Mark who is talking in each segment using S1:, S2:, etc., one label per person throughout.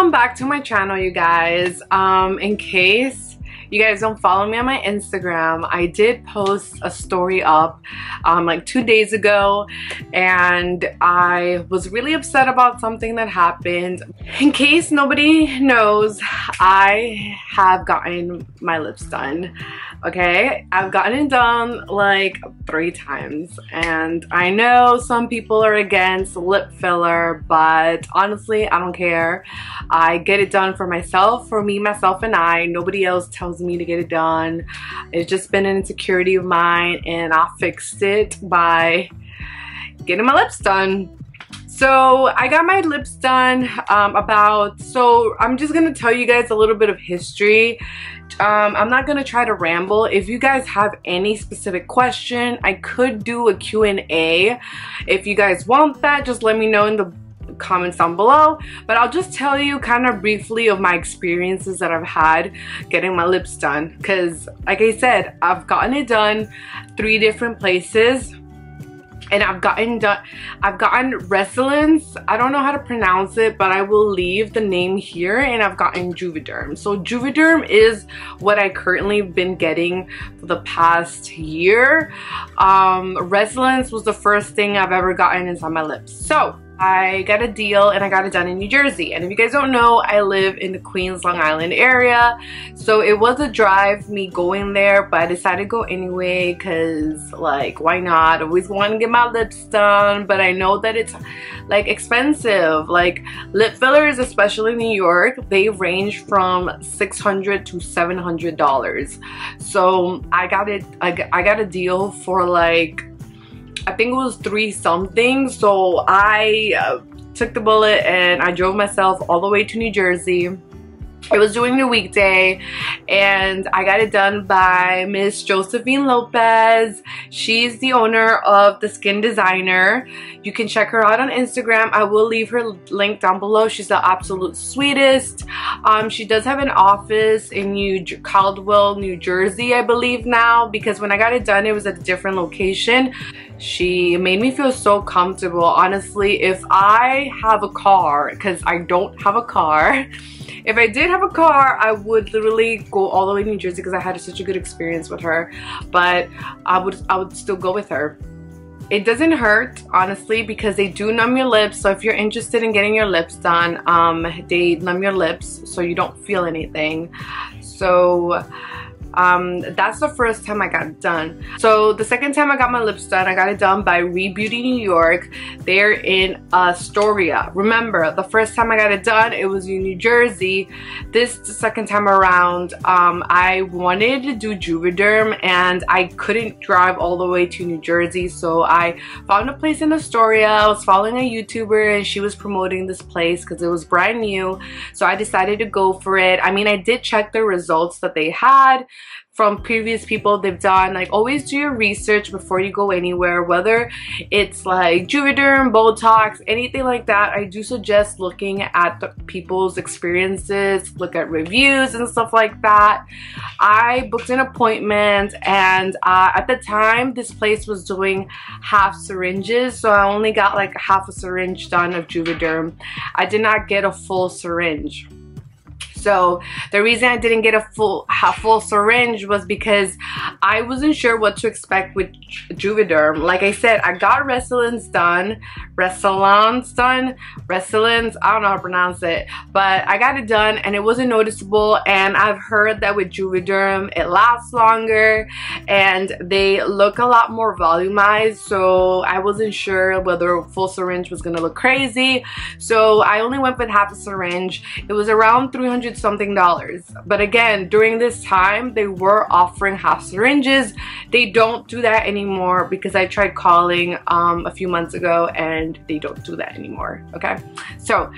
S1: Welcome back to my channel, you guys. In case you guys don't follow me on my Instagram, I did post a story up like 2 days ago, and I was really upset about something that happened. In case nobody knows, I have gotten my lips done. Okay, I've gotten it done like 3 times, and I know some people are against lip filler, but honestly I don't care. I get it done for myself, for me, myself, and I. Nobody else tells me to get it done. It's just been an insecurity of mine, and I fixed it by getting my lips done. So I got my lips done so I'm just gonna tell you guys a little bit of history. I'm not gonna try to ramble. If you guys have any specific question, I could do a Q&A. If you guys want that, just let me know in the comments down below, but I'll just tell you kind of briefly of my experiences that I've had getting my lips done, because like I said, I've gotten it done 3 different places, and I've gotten Restylance. I don't know how to pronounce it, but I will leave the name here, and I've gotten Juvederm. So Juvederm is what I currently been getting for the past year. Restylance was the first thing I've ever gotten inside my lips. So I got a deal and I got it done in New Jersey. And if you guys don't know, I live in the Queens, Long Island area. So it was a drive me going there, but I decided to go anyway because, like, why not? I always want to get my lips done, but I know that it's like expensive. Like lip fillers, especially in New York, they range from $600 to $700. So I got a deal for like, I think it was 3 something. So I took the bullet and I drove myself all the way to New Jersey. It was during the weekday, and I got it done by Miss Josephine Lopez. She's the owner of Theskindesigner. You can check her out on Instagram. I will leave her link down below. She's the absolute sweetest. She does have an office in Caldwell, New Jersey, I believe now, because when I got it done, it was at a different location. She made me feel so comfortable. Honestly, if I have a car, because I don't have a car, if I did have a car, I would literally go all the way to New Jersey because I had such a good experience with her. But I would still go with her. It doesn't hurt, honestly, because they do numb your lips. So if you're interested in getting your lips done, they numb your lips so you don't feel anything. So that's the first time I got it done. So the second time I got my lips done, I got it done by Rebeauty New York. They're in Astoria. Remember, the first time I got it done, it was in New Jersey. The second time around, I wanted to do Juvederm, and I couldn't drive all the way to New Jersey, so I found a place in Astoria. I was following a YouTuber, and she was promoting this place because it was brand new, so I decided to go for it. I mean, I did check the results that they had from previous people they've done. Like, always do your research before you go anywhere, whether it's like Juvederm, Botox, anything like that. I do suggest looking at the people's experiences, look at reviews and stuff like that. I booked an appointment, and at the time this place was doing half syringes, so I only got like half a syringe done of Juvederm. I did not get a full syringe. So the reason I didn't get a full syringe was because I wasn't sure what to expect with Juvederm. Like I said, I got Restylance done. Restylance, I don't know how to pronounce it, but I got it done and it wasn't noticeable. And I've heard that with Juvederm, it lasts longer and they look a lot more volumized. So I wasn't sure whether a full syringe was gonna look crazy. So I only went with half a syringe. It was around $300 something. But again, during this time they were offering half syringes. They don't do that anymore because I tried calling a few months ago and they don't do that anymore. Okay, so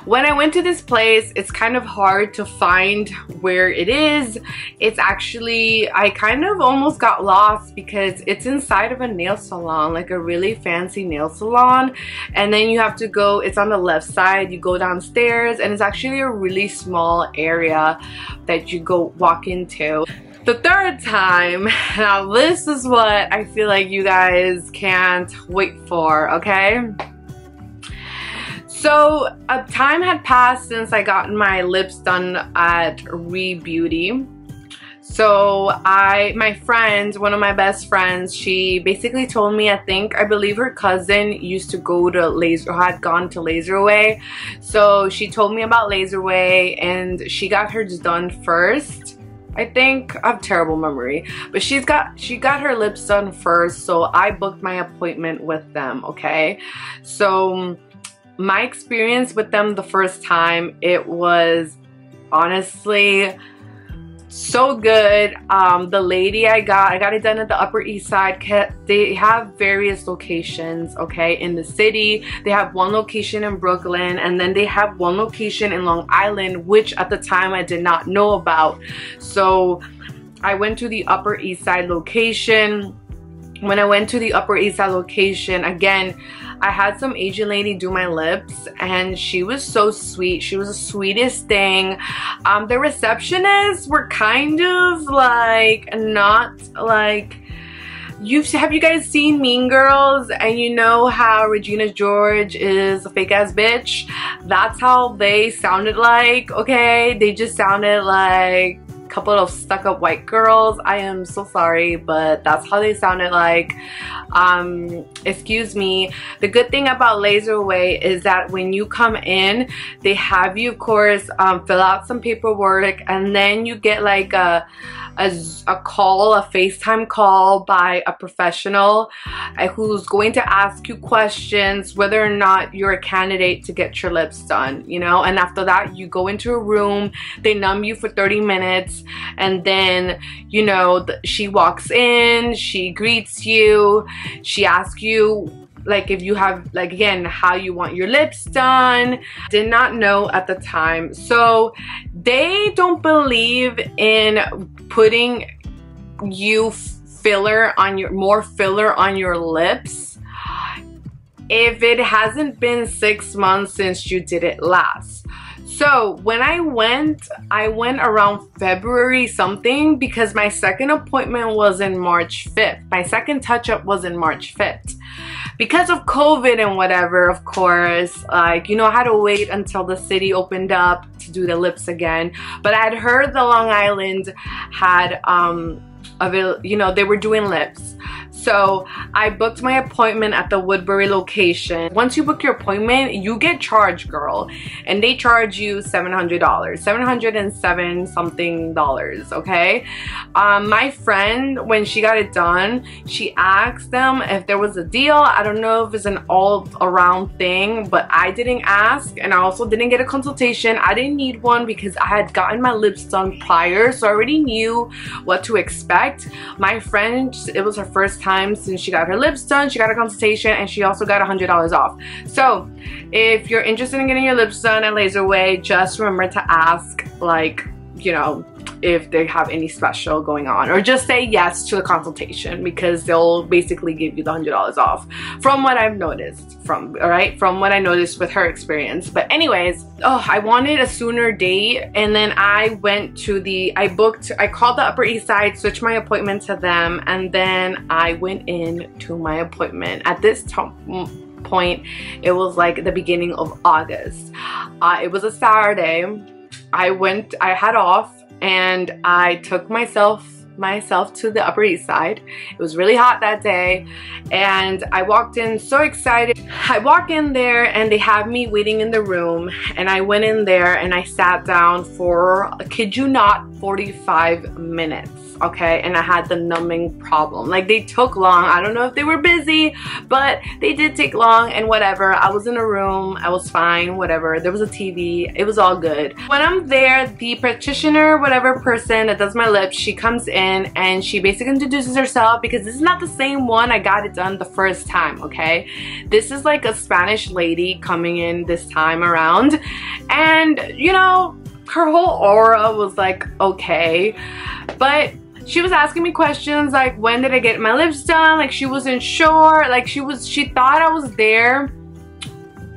S1: when I went to this place, it's kind of hard to find where it is. It's actually, I kind of almost got lost because it's inside of a nail salon, like a really fancy nail salon. And then you have to go, it's on the left side, you go downstairs, and it's actually a really small area that you go walk into. The third time, now this is what I feel like you guys can't wait for, okay? So a time had passed since I got my lips done at Rebeauty. So my friend, one of my best friends, she basically told me, I believe her cousin used to go to had gone to laseraway. So she told me about laseraway and she got hers done first. I think I have terrible memory, but she got her lips done first, so I booked my appointment with them, okay? So my experience with them the first time, it was honestly so good. The lady I got it done at the Upper East Side. They have various locations, okay, in the city. They have one location in Brooklyn, and then they have one location in Long Island, which at the time I did not know about. So I went to the Upper East Side location. When I went to the Upper East Side location, again, I had some Asian lady do my lips and she was so sweet. She was the sweetest thing. The receptionists were kind of like, not like, have you guys seen Mean Girls? And you know how Regina George is a fake ass bitch? That's how they sounded like, okay? They just sounded like couple of stuck-up white girls. I am so sorry, but that's how they sounded like. Excuse me. The good thing about laseraway is that when you come in, they have you, of course, fill out some paperwork, and then you get like a call, a FaceTime call by a professional who's going to ask you questions whether or not you're a candidate to get your lips done, you know. And after that, you go into a room, they numb you for 30 minutes, and then, you know, she walks in, she greets you, she asks you like if you have, like, again, how you want your lips done. Did not know at the time. So they don't believe in putting more filler on your lips if it hasn't been 6 months since you did it last. So when I went around February something, because my second appointment was in March 5th. My second touch-up was in March 5th. Because of COVID and whatever, of course, like, you know, I had to wait until the city opened up to do the lips again. But I had heard the Long Island had, you know, they were doing lips. So I booked my appointment at the Woodbury location. Once you book your appointment, you get charged, girl. And they charge you $700, $707 something dollars, okay? My friend, when she got it done, she asked them if there was a deal. I don't know if it's an all-around thing, but I didn't ask, and I also didn't get a consultation. I didn't need one because I had gotten my lips done prior, so I already knew what to expect. My friend, it was her first time since she got her lips done. She got a consultation, and she also got $100 off. So if you're interested in getting your lips done at laseraway, just remember to ask, like, you know, if they have any special going on, or just say yes to the consultation, because they'll basically give you the $100 off, from what I've noticed, from what I noticed with her experience. But anyways, I wanted a sooner date, and then I went to I called the Upper East Side, switched my appointment to them, and then I went in to my appointment. At this point, it was like the beginning of August. It was a Saturday. I had off, and I took myself to the Upper East Side. It was really hot that day, and I walked in so excited. I walk in there and they have me waiting in the room, and I went in there and I sat down for, kid you not, 45 minutes. Okay, and I had the numbing problem. Like, they took long. I don't know if they were busy, but they did take long, and whatever. I was in a room, I was fine, whatever. There was a TV, it was all good. When I'm there, the practitioner, whatever person that does my lips, she comes in and she basically introduces herself, because this is not the same one I got it done the first time, okay? This is like a Spanish lady coming in this time around, and, you know, her whole aura was like, okay, but she was asking me questions like, when did I get my lips done? Like, she wasn't sure. Like, she thought I was there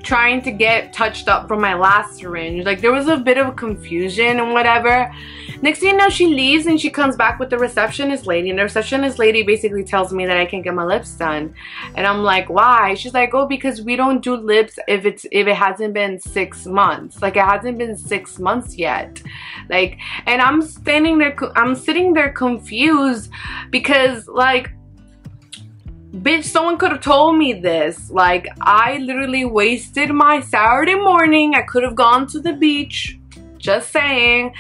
S1: trying to get touched up from my last syringe. Like, there was a bit of confusion and whatever. Next thing you know, she leaves and she comes back with the receptionist lady, and the receptionist lady basically tells me that I can't get my lips done. And I'm like, why? She's like, oh, because we don't do lips if it hasn't been 6 months. Like, it hasn't been 6 months yet. Like, and I'm sitting there confused because, like, bitch, someone could have told me this. Like, I literally wasted my Saturday morning. I could have gone to the beach, just saying,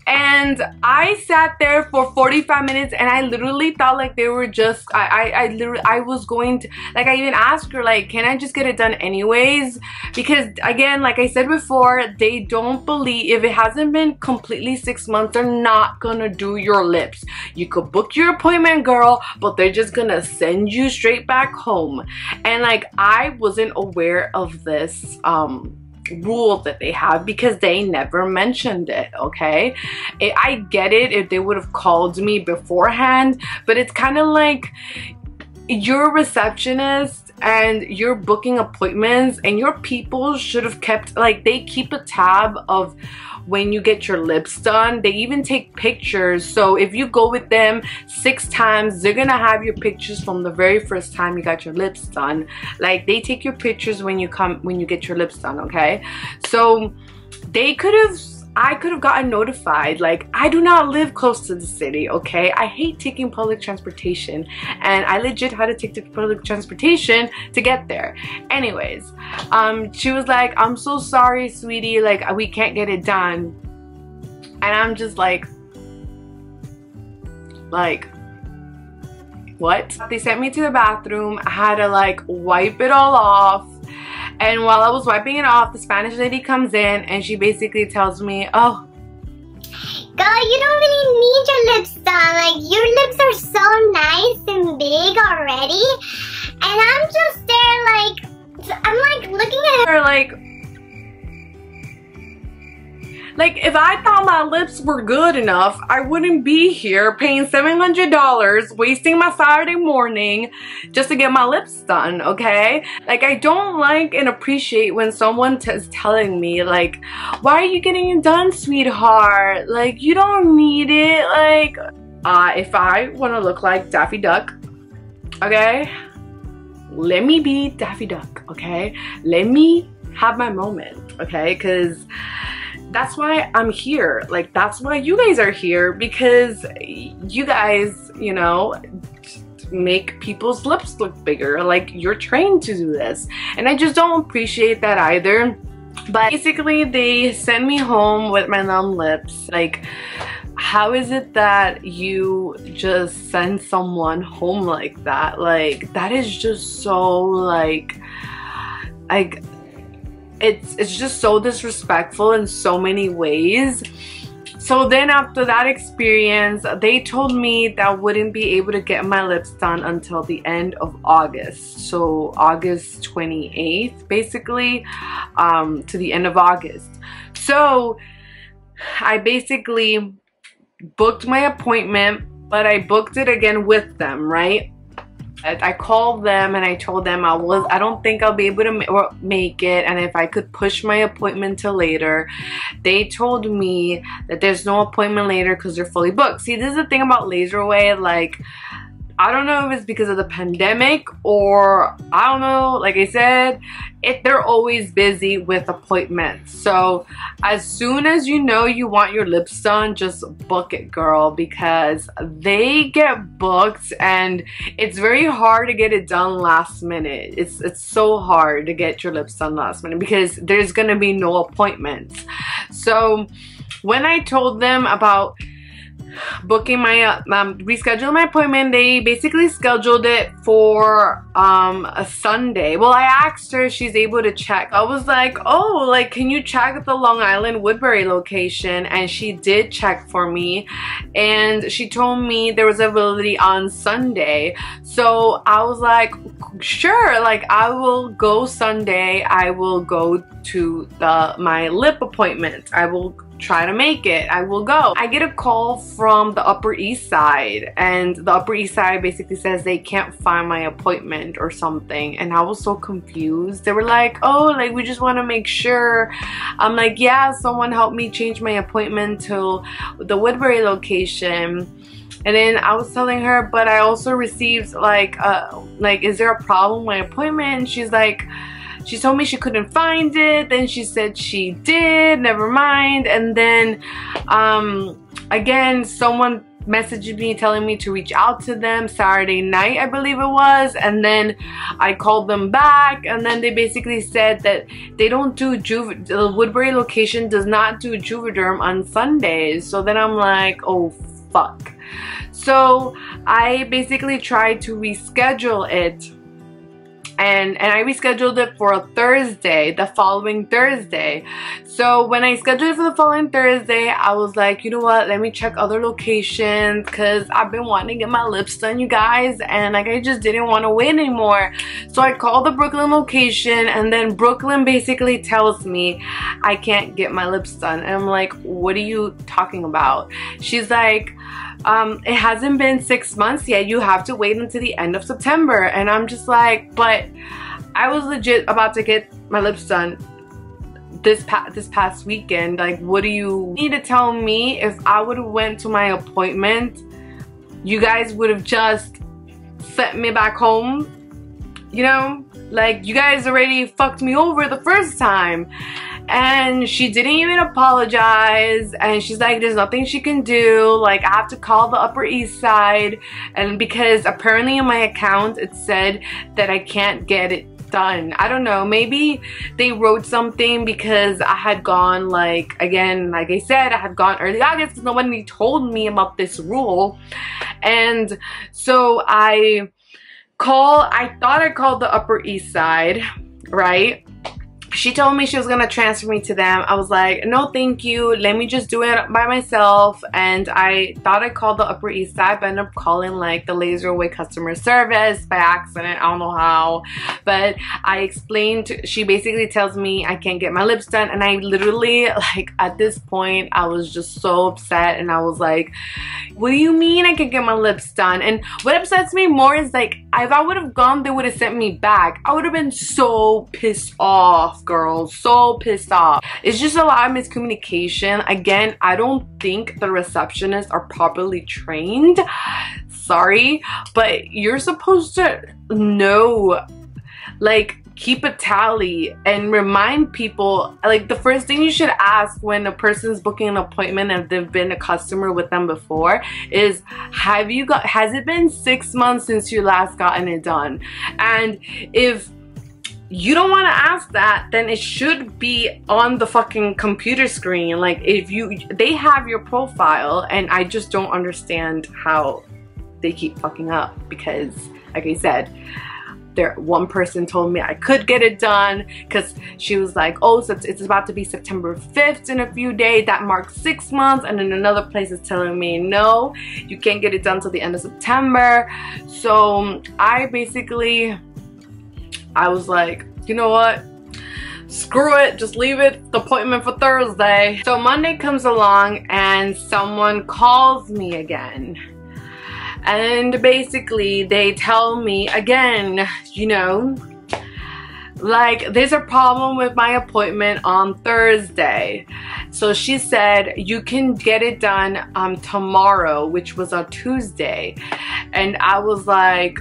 S1: and I sat there for 45 minutes and I literally thought like they were just, I was going to, like, I even asked her, like, can I just get it done anyways? Because again, like I said before, they don't believe, if it hasn't been completely 6 months, they're not gonna do your lips. You could book your appointment, girl, but they're just gonna send you straight back home. And like, I wasn't aware of this rule that they have because they never mentioned it. Okay, I get it if they would have called me beforehand, but it's kind of like, you're a receptionist and you're booking appointments, and your people should have kept, like, they keep a tab of when you get your lips done. They even take pictures, so if you go with them 6 times, they're gonna have your pictures from the very first time you got your lips done. Like, they take your pictures when you get your lips done. Okay, so I could have gotten notified. Like, I do not live close to the city, okay? I hate taking public transportation, and I legit had to take the public transportation to get there. Anyways, she was like, I'm so sorry, sweetie, like, we can't get it done. And I'm just like, what? They sent me to the bathroom. I had to like wipe it all off. And while I was wiping it off, the Spanish lady comes in and she basically tells me, oh,
S2: girl, you don't really need your lips done. Like, your lips are so nice and big already. And I'm just there like, I'm like looking at her
S1: like, if I thought my lips were good enough, I wouldn't be here paying $700, wasting my Saturday morning just to get my lips done, okay? Like, I don't like and appreciate when someone is telling me, like, why are you getting it done, sweetheart? Like, you don't need it. Like, if I want to look like Daffy Duck, okay? Let me be Daffy Duck, okay? Let me have my moment, okay? Because that's why I'm here. Like, that's why you guys are here, because you guys, you know, make people's lips look bigger. Like, you're trained to do this, and I just don't appreciate that either. But basically, they send me home with my numb lips. Like, how is it that you just send someone home like that? Like, that is just so like it's just so disrespectful in so many ways. So then after that experience, they told me that I wouldn't be able to get my lips done until the end of August. So August 28th, basically, to the end of August. So I basically booked my appointment, but I booked it again with them, right? I called them and I told them I don't think I'll be able to make it, and if I could push my appointment till later. They told me that there's no appointment later because they're fully booked. See, this is the thing about laseraway. Like, I don't know if it's because of the pandemic or I don't know. Like I said, they're always busy with appointments. So as soon as you know you want your lips done, just book it, girl, because they get booked and it's very hard to get it done last minute. It's so hard to get your lips done last minute because there's gonna be no appointments. So when I told them about booking my rescheduling my appointment, they basically scheduled it for a Sunday. Well, I asked her if she's able to check. I was like, oh, like, can you check at the Long Island Woodbury location? And she did check for me, and she told me there was availability on Sunday. So I was like, sure, like, I will go Sunday. I will go to my lip appointment. I will try to make it. I will go. I get a call from the Upper East Side, and the Upper East Side basically says they can't find my appointment or something, and I was so confused. They were like, oh, like we just want to make sure. I'm like, yeah, someone helped me change my appointment to the Woodbury location. And then I was telling her, but I also received like is there a problem with my appointment? And she's like, she told me she couldn't find it. Then she said she did, never mind. And then again, someone messaged me telling me to reach out to them Saturday night, I believe it was. And then I called them back, and then they basically said that they don't do the Woodbury location does not do Juvederm on Sundays. So then I'm like, oh fuck. So I basically tried to reschedule it, and I rescheduled it for a Thursday, the following Thursday. So when I scheduled it for the following Thursday, I was like, you know what, let me check other locations, because I've been wanting to get my lips done, you guys, and like I just didn't want to wait anymore. So I called the Brooklyn location, and then Brooklyn basically tells me I can't get my lips done. And I'm like, what are you talking about? She's like, it hasn't been 6 months yet, you have to wait until the end of September. And I'm just like, but I was legit about to get my lips done this past weekend. Like, what do you need to tell me? If I would have went to my appointment, you guys would have just sent me back home, you know? Like, you guys already fucked me over the first time. And she didn't even apologize, and she's like, there's nothing she can do, like I have to call the Upper East Side. And because apparently in my account it said that I can't get it done. I don't know, maybe they wrote something because I had gone, like, again, like I said, I had gone early August because nobody told me about this rule. And so I thought I called the Upper East Side, right? She told me she was gonna transfer me to them. I was like, no thank you, let me just do it by myself. And I thought I called the Upper East Side, but I ended up calling like the laseraway customer service by accident. I don't know how, but I explained, she basically tells me I can't get my lips done. And I literally, like, at this point I was just so upset, and I was like, what do you mean I can get my lips done? And what upsets me more is, like, if I would have gone, they would have sent me back. I would have been so pissed off, girls, so pissed off. It's just a lot of miscommunication. Again, I don't think the receptionists are properly trained. Sorry, but you're supposed to know, like, keep a tally and remind people. Like, the first thing you should ask when a person's booking an appointment and they've been a customer with them before is, has it been 6 months since you last gotten it done? And if you don't want to ask that, then it should be on the fucking computer screen. Like, if they have your profile, and I just don't understand how they keep fucking up, because like I said, one person told me I could get it done because she was like, oh, so it's about to be September 5th in a few days, that marks 6 months. And then another place is telling me, no, you can't get it done till the end of September. So I was like, you know what, screw it, just leave it, the appointment for Thursday. So Monday comes along and someone calls me again. And basically they tell me again, you know, like, there's a problem with my appointment on Thursday. So she said, you can get it done tomorrow, which was on Tuesday. And I was like,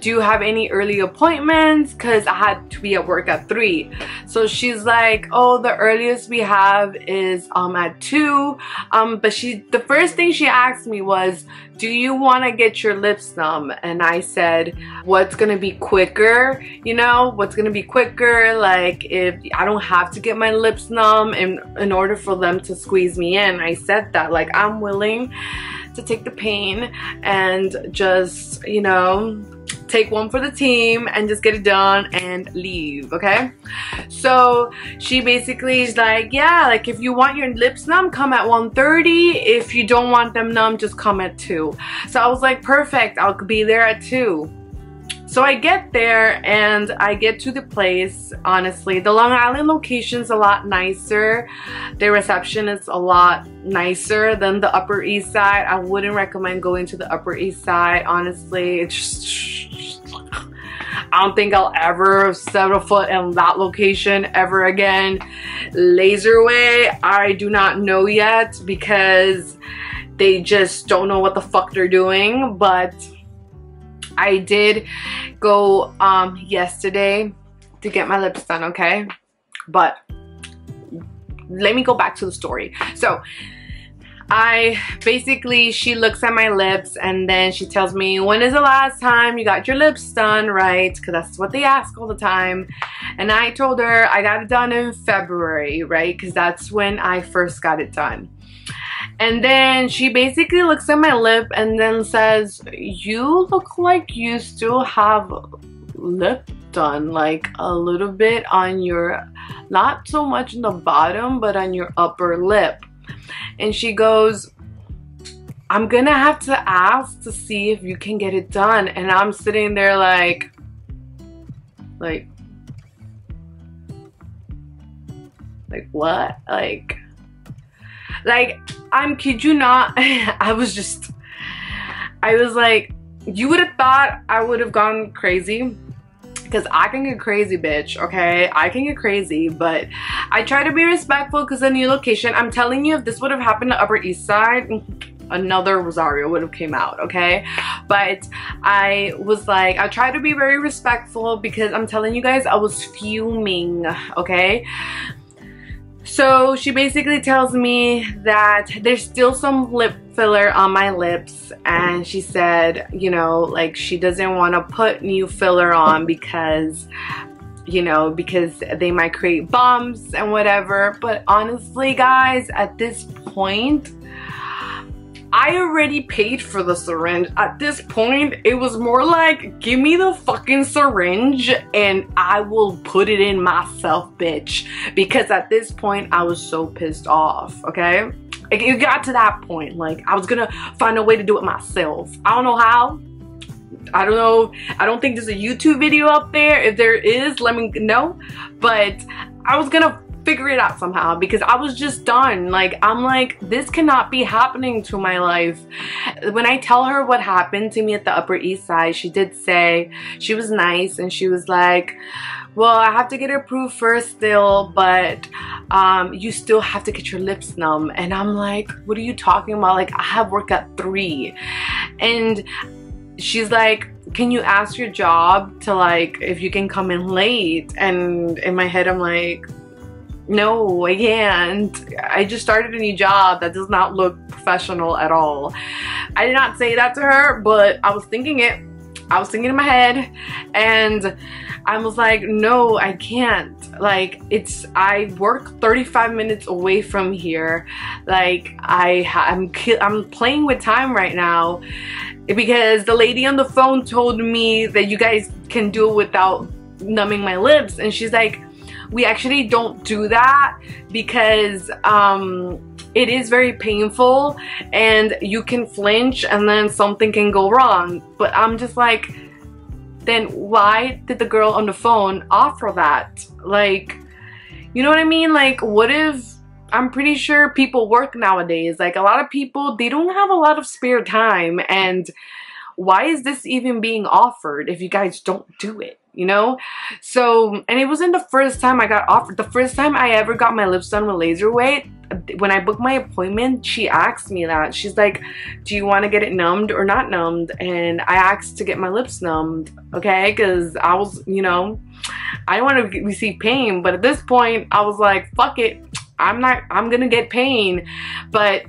S1: do you have any early appointments? Because I had to be at work at 3. So she's like, oh, the earliest we have is at 2. But the first thing she asked me was, do you want to get your lips done? And I said, what's gonna be quicker? You know, what's gonna be quicker? Like, if I don't have to get my lips numb in order for them to squeeze me in. I said that, like, I'm willing to take the pain and just, you know, take one for the team and just get it done and leave, okay? So she basically is like, yeah, like, if you want your lips numb, come at 1:30. If you don't want them numb, just come at 2. So I was like, perfect, I'll be there at 2. So I get there and I get to the place. Honestly, the Long Island location is a lot nicer. The reception is a lot nicer than the Upper East Side. I wouldn't recommend going to the Upper East Side, honestly. It's just, I don't think I'll ever set a foot in that location ever again. Laseraway, I do not know yet because they just don't know what the fuck they're doing. But I did go yesterday to get my lips done, okay? But let me go back to the story. So she looks at my lips and then she tells me, when is the last time you got your lips done, right? Because that's what they ask all the time. And I told her I got it done in February, right? Because that's when I first got it done. And then she basically looks at my lip and then says, you look like you still have lip done, like a little bit on your, not so much in the bottom, but on your upper lip. And she goes, I'm gonna have to ask to see if you can get it done. And I'm sitting there like what? Like I'm kid you not. I was like, you would have thought I would have gone crazy. Because I can get crazy, bitch, okay? I can get crazy, but I try to be respectful because a new location. I'm telling you, if this would have happened to Upper East Side, another Rosario would have came out, okay? But I was like, I try to be very respectful because I'm telling you guys, I was fuming, okay? So she basically tells me that there's still some lip filler on my lips, and she said, you know, like she doesn't want to put new filler on because, you know, because they might create bumps and whatever. But honestly, guys, at this point, I already paid for the syringe. At this point, it was more like, give me the fucking syringe and I will put it in myself, bitch. Because at this point, I was so pissed off, okay? It got to that point. Like, I was gonna find a way to do it myself. I don't know how. I don't know. I don't think there's a YouTube video up there. If there is, let me know. But I was gonna figure it out somehow because I was just done. Like, I'm like, this cannot be happening to my life. When I tell her what happened to me at the Upper East Side, she did say, she was nice and she was like, well, I have to get it approved first still, but you still have to get your lips numb. And I'm like, what are you talking about? Like, I have work at 3. And she's like, can you ask your job to, like, if you can come in late? And in my head, I'm like, no, I can't. I just started a new job that does not look professional at all. I did not say that to her, but I was thinking it. I was thinking in my head, and I was like, no, I can't. Like, I work 35 minutes away from here. Like, I'm playing with time right now because the lady on the phone told me that you guys can do it without numbing my lips, and she's like, we actually don't do that because it is very painful and you can flinch and then something can go wrong. But I'm just like, then why did the girl on the phone offer that? Like, you know what I mean? Like, what if, I'm pretty sure people work nowadays. Like, a lot of people, they don't have a lot of spare time, and why is this even being offered if you guys don't do it? You know? So, and it wasn't the first time I got offered. The first time I ever got my lips done with laseraway, when I booked my appointment, she asked me that. She's like, do you want to get it numbed or not numbed? And I asked to get my lips numbed, okay? Because I was, you know, I don't want to receive pain. But at this point, I was like, fuck it. I'm gonna get pain. But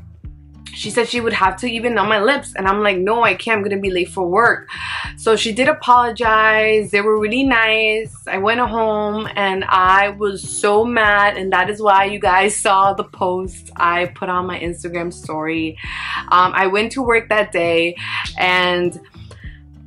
S1: she said she would have to even numb my lips, and I'm like, no, I can't. I'm gonna be late for work. So she did apologize. They were really nice. I went home and I was so mad, and that is why you guys saw the post I put on my Instagram story. I went to work that day, and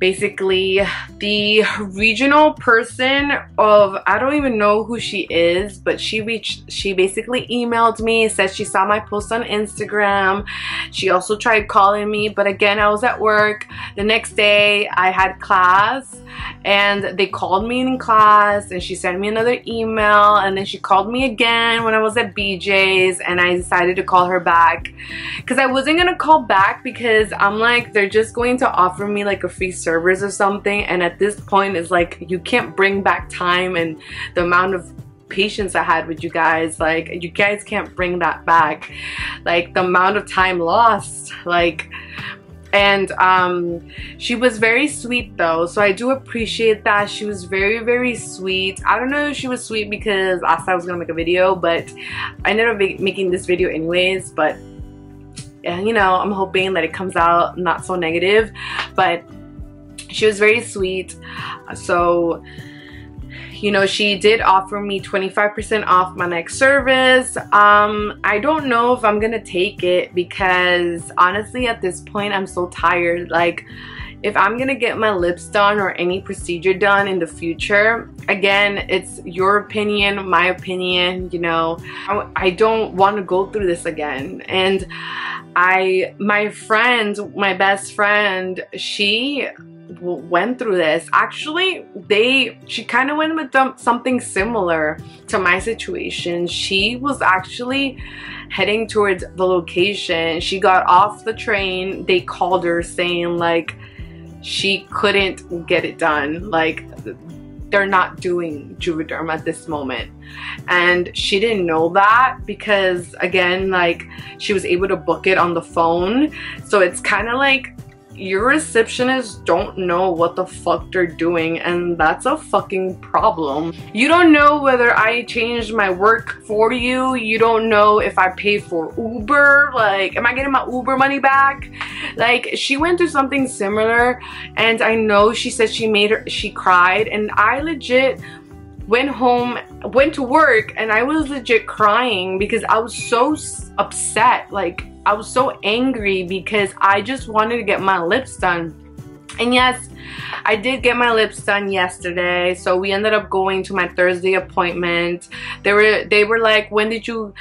S1: basically the regional person of, I don't even know who she is, but she basically emailed me, said she saw my post on Instagram. She also tried calling me, but again, I was at work. The next day I had class and they called me in class, and she sent me another email, and then she called me again when I was at BJ's, and I decided to call her back because I wasn't gonna call back because I'm like, they're just going to offer me like a free service or something, and at this point it's like you can't bring back time and the amount of patience I had with you guys. Like, you guys can't bring that back, like the amount of time lost, like. And she was very sweet though, so I do appreciate that. She was very sweet. I don't know if she was sweet because I thought I was gonna make a video, but I ended up making this video anyways. But you know, I'm hoping that it comes out not so negative. But she was very sweet. So, you know, she did offer me 25% off my next service. I don't know if I'm gonna take it because honestly at this point I'm so tired. Like, if I'm gonna get my lips done or any procedure done in the future, again, it's your opinion, my opinion, you know, I don't want to go through this again. And my friend, my best friend, she went through this. Actually, she kind of went with something similar to my situation. She was actually heading towards the location. She got off the train. They called her saying like she couldn't get it done. Like, they're not doing Juvederm at this moment. And she didn't know that because, again, like, she was able to book it on the phone. So it's kind of like your receptionists don't know what the fuck they're doing, and that's a fucking problem. You don't know whether I changed my work for you. You don't know if I pay for Uber. Like, am I getting my Uber money back? Like, she went through something similar, and I know she said she cried, and I legit went to work, and I was legit crying because I was so upset. Like, I was so angry because I just wanted to get my lips done. And yes, I did get my lips done yesterday. So we ended up going to my Thursday appointment. They were like, when did you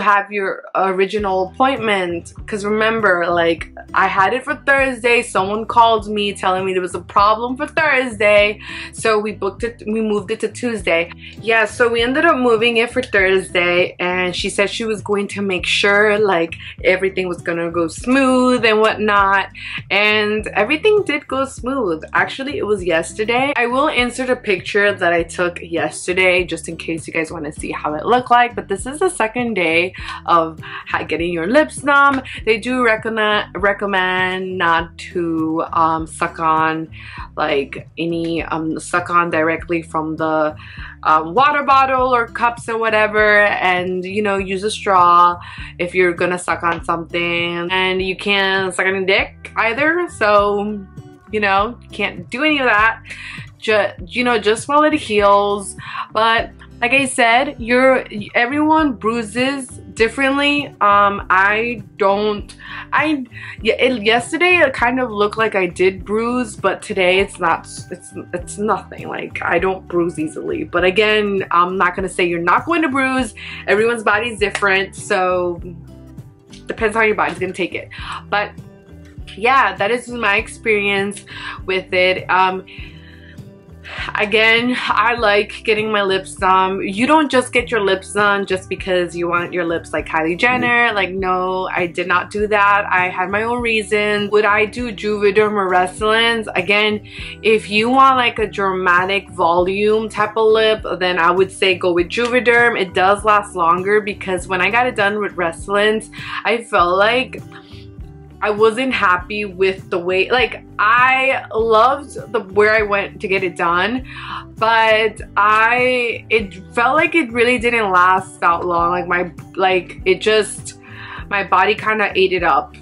S1: have your original appointment? Because remember, like, I had it for Thursday. Someone called me telling me there was a problem for Thursday. So we moved it to Tuesday. Yeah, so we ended up moving it for Thursday, and she said she was going to make sure like everything was gonna go smooth and whatnot. And everything did go smooth. Actually, it was yesterday. I will insert a picture that I took yesterday just in case you guys want to see how it looked like. But this is the second day of getting your lips done. They do recommend not to suck on like any suck on directly from the water bottle or cups or whatever, and you know, use a straw if you're gonna suck on something. And you can't suck on a dick either, so you know, you can't do any of that. Just while it heals. But like I said, everyone bruises differently. Yesterday it kind of looked like I did bruise, but today it's nothing. Like, I don't bruise easily. But again, I'm not gonna say you're not going to bruise. Everyone's body's different, so depends how your body's gonna take it. But yeah, that is my experience with it. Again, I like getting my lips done. You don't just get your lips done just because you want your lips like Kylie Jenner. Like, no, I did not do that. I had my own reasons. Would I do Juvederm or Restylane? Again, if you want like a dramatic volume type of lip, then I would say go with Juvederm. It does last longer because when I got it done with Restylane, I felt like I wasn't happy with the way, like, I loved where I went to get it done, but it felt like it really didn't last that long. Like, my body kind of ate it up.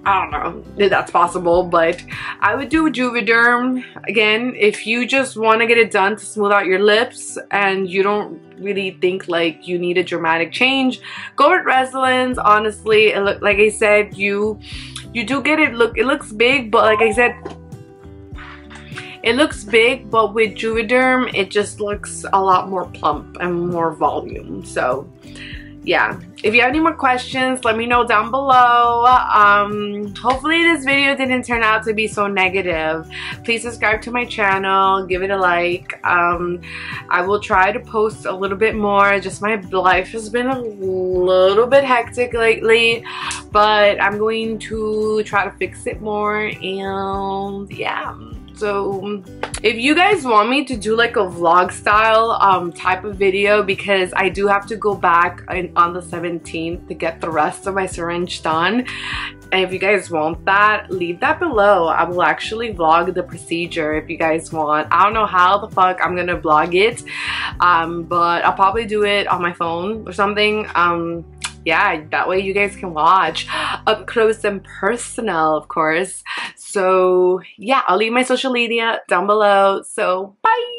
S1: I don't know if that's possible, but I would do Juvederm. Again, if you just want to get it done to smooth out your lips and you don't really think like you need a dramatic change, go with Restylane. Honestly, like I said, you do get it. Look, it looks big, but like I said, It looks big, but with Juvederm it just looks a lot more plump and more volume. So yeah, if you have any more questions, let me know down below. Hopefully this video didn't turn out to be so negative. Please subscribe to my channel, give it a like. I will try to post a little bit more. Just my life has been a little bit hectic lately, but I'm going to try to fix it more. And yeah, so if you guys want me to do like a vlog style type of video, because I do have to go back on the 17th to get the rest of my syringe done, and if you guys want that, leave that below. I will actually vlog the procedure if you guys want. I don't know how the fuck I'm gonna vlog it, but I'll probably do it on my phone or something. Yeah, that way you guys can watch up close and personal, of course. So yeah, I'll leave my social media down below. So bye.